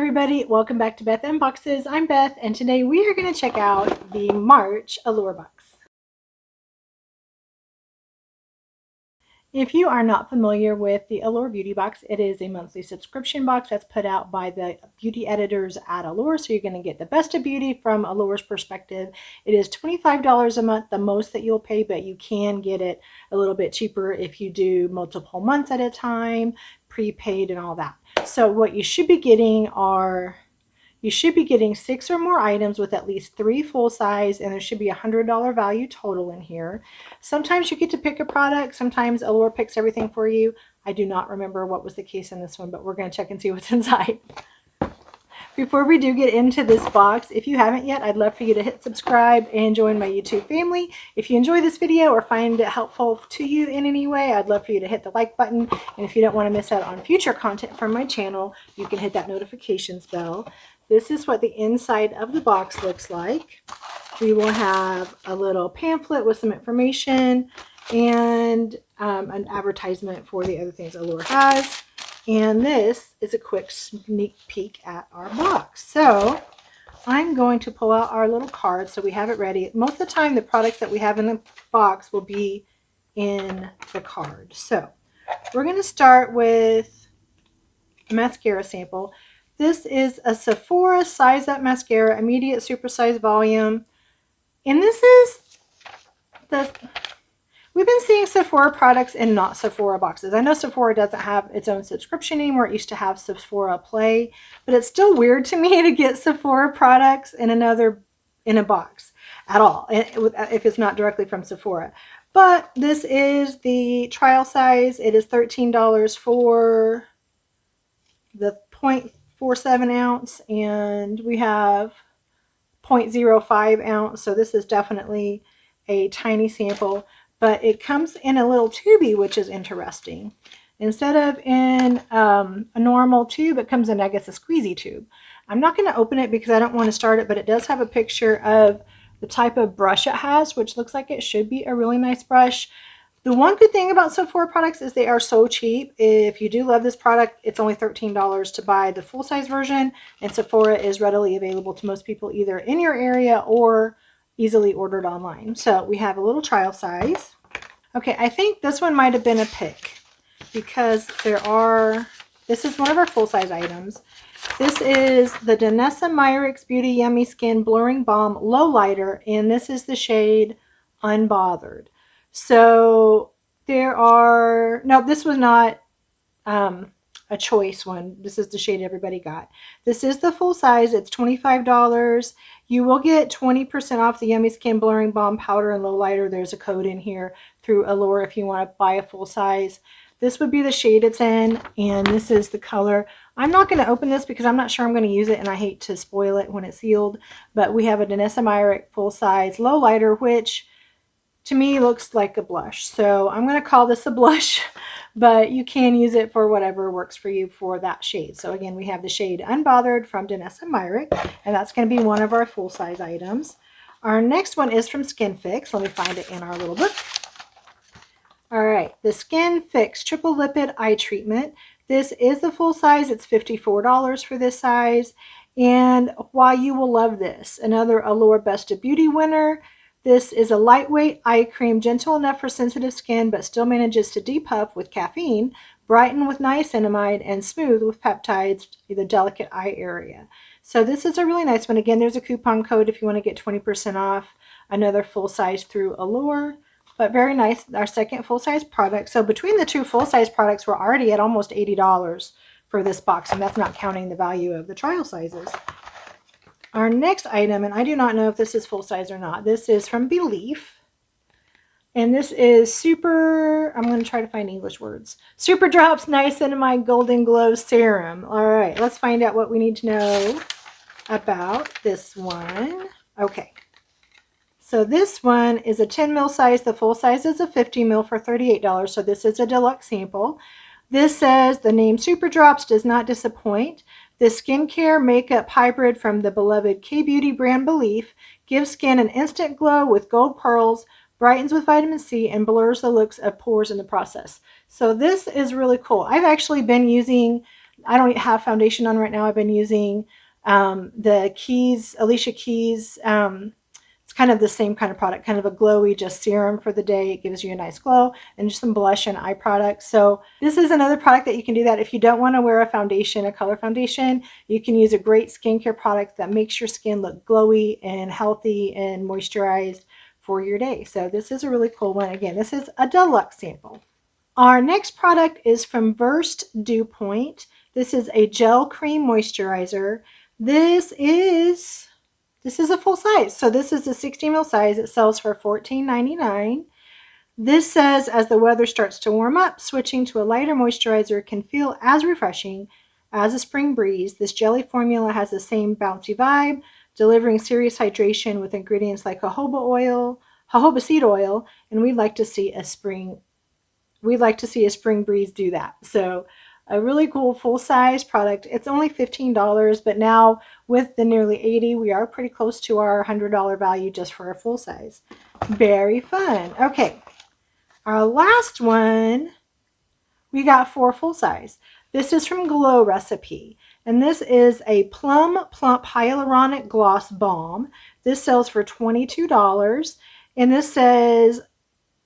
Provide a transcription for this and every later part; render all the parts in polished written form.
everybody, welcome back to Beth Unboxes. I'm Beth, and today we are going to check out the March Allure Box. If you are not familiar with the Allure Beauty Box, it is a monthly subscription box that's put out by the beauty editors at Allure, so you're going to get the best of beauty from Allure's perspective. It is $25 a month, the most that you'll pay, but you can get it a little bit cheaper if you do multiple months at a time, prepaid and all that. So what you should be getting are You should be getting 6 or more items with at least 3 full size, and there should be a $100 value total in here. Sometimes you get to pick a product. Sometimes Allure picks everything for you. I do not remember what was the case in this one, but we're going to check and see what's inside. Before we do get into this box, if you haven't yet, I'd love for you to hit subscribe and join my YouTube family. If you enjoy this video or find it helpful to you in any way, I'd love for you to hit the like button. And if you don't want to miss out on future content from my channel, you can hit that notifications bell. This is what the inside of the box looks like. We will have a little pamphlet with some information and an advertisement for the other things Allure has. And this is a quick sneak peek at our box. So I'm going to pull out our little card so we have it ready. Most of the time the products that we have in the box will be in the card. So we're going to start with a mascara sample. This is a Sephora Size Up Mascara, immediate supersize volume. And this is we've been seeing Sephora products in not Sephora boxes. I know Sephora doesn't have its own subscription anymore. It used to have Sephora Play, but it's still weird to me to get Sephora products in a box at all, if it's not directly from Sephora. But this is the trial size. It is $13 for the 0.47 ounce, and we have 0.05 ounce. So this is definitely a tiny sample. But it comes in a little tubey, which is interesting. Instead of in a normal tube, it comes in, I guess, a squeezy tube. I'm not going to open it because I don't want to start it, but it does have a picture of the type of brush it has, which looks like it should be a really nice brush. The one good thing about Sephora products is they are so cheap. If you do love this product, it's only $13 to buy the full-size version, and Sephora is readily available to most people either in your area or easily ordered online. So we have a little trial size. Okay, I think this one might have been a pick because this is one of our full-size items. This is the Danessa Myricks Beauty Yummy Skin Blurring Balm Low Lighter, and this is the shade Unbothered. So this was not a choice one. This is the shade everybody got. This is the full size. It's $25. You will get 20% off the Yummy Skin Blurring Balm Powder and Low Lighter. There's a code in here through Allure if you want to buy a full size. This would be the shade it's in, and this is the color. I'm not going to open this because I'm not sure I'm going to use it, and I hate to spoil it when it's sealed. But we have a Danessa Myricks full size low lighter, which to me looks like a blush. So I'm going to call this a blush, but you can use it for whatever works for you for that shade. So again, we have the shade Unbothered from Danessa Myricks, and that's going to be one of our full-size items. Our next one is from Skin Fix. Let me find it in our little book. All right, the Skin Fix Triple Lipid Eye Treatment. This is the full size. It's $54 for this size. And why you will love this, another Allure Best of Beauty winner. This is a lightweight eye cream, gentle enough for sensitive skin, but still manages to depuff with caffeine, brighten with niacinamide, and smooth with peptides to the delicate eye area. So this is a really nice one. Again, there's a coupon code if you want to get 20% off. Another full size through Allure, but very nice. Our second full size product. So between the two full size products, we're already at almost $80 for this box, and that's not counting the value of the trial sizes. Our next item, and I do not know if this is full size or not, this is from Belief. And this is I'm going to try to find English words. Super Drops Niacinamide Golden Glow Serum. All right, let's find out what we need to know about this one. Okay, so this one is a 10 ml size. The full size is a 50 ml for $38. So this is a deluxe sample. This says the name Super Drops does not disappoint. This skincare makeup hybrid from the beloved K-Beauty brand Belief gives skin an instant glow with gold pearls, brightens with vitamin C, and blurs the looks of pores in the process. So this is really cool. I've actually been using I don't have foundation on right now. I've been using the Alicia Keys. It's kind of the same kind of product, kind of a glowy just serum for the day. It gives you a nice glow, and just some blush and eye products. So this is another product that you can do that if you don't want to wear a foundation, a color foundation. You can use a great skincare product that makes your skin look glowy and healthy and moisturized for your day. So this is a really cool one. Again, this is a deluxe sample. Our next product is from Versed Dew Point. This is a gel cream moisturizer. This is a full size. So this is a 60 ml size. It sells for $14.99. This says, as the weather starts to warm up, switching to a lighter moisturizer can feel as refreshing as a spring breeze. This jelly formula has the same bouncy vibe, delivering serious hydration with ingredients like jojoba seed oil, and we'd like to see a spring breeze do that. So a really cool full-size product. It's only $15, but now with the nearly 80, we are pretty close to our $100 value just for a full size. Very fun. Okay, our last one, we got for full size. This is from Glow Recipe, and this is a Plum Plump Hyaluronic Gloss Balm. This sells for $22, and this says,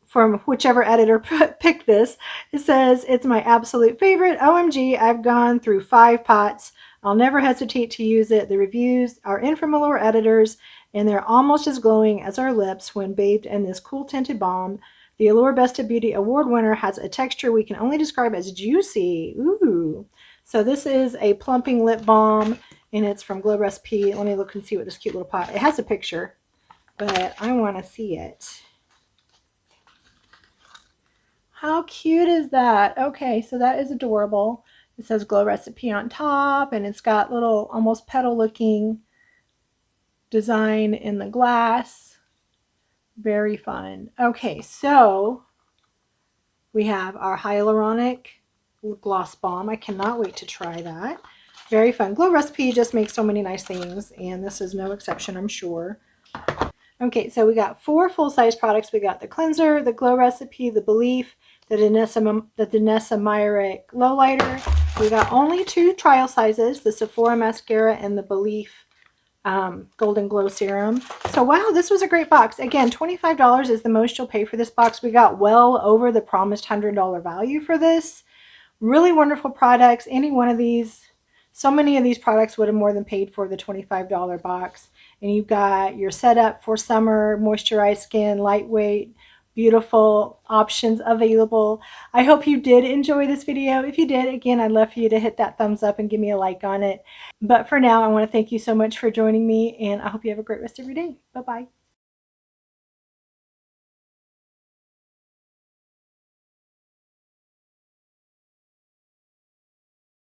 from whichever editor picked this, it says, it's my absolute favorite. OMG, I've gone through 5 pots. I'll never hesitate to use it. The reviews are in from Allure editors, and they're almost as glowing as our lips when bathed in this cool tinted balm. The Allure Best of Beauty Award winner has a texture we can only describe as juicy. Ooh. So this is a plumping lip balm, and it's from Glow Recipe. Let me look and see what this cute little pot. It has a picture, but I want to see it. How cute is that? Okay, so that is adorable. It says Glow Recipe on top, and it's got little almost petal looking design in the glass. Very fun. Okay, so we have our hyaluronic gloss balm. I cannot wait to try that. Very fun. Glow Recipe just makes so many nice things, and this is no exception, I'm sure. Okay, so we got 4 full-size products. We got the cleanser, the Glow Recipe, the Belief, the Danessa Myricks Lowlighter. We got only 2 trial sizes, the Sephora Mascara and the Belief Golden Glow Serum. So wow, this was a great box. Again, $25 is the most you'll pay for this box. We got well over the promised $100 value for this. Really wonderful products. Any one of these, so many of these products would have more than paid for the $25 box. And you've got your setup for summer, moisturized skin, lightweight, beautiful options available. I hope you did enjoy this video. If you did, again, I'd love for you to hit that thumbs up and give me a like on it. But for now, I want to thank you so much for joining me, and I hope you have a great rest of your day. Bye-bye.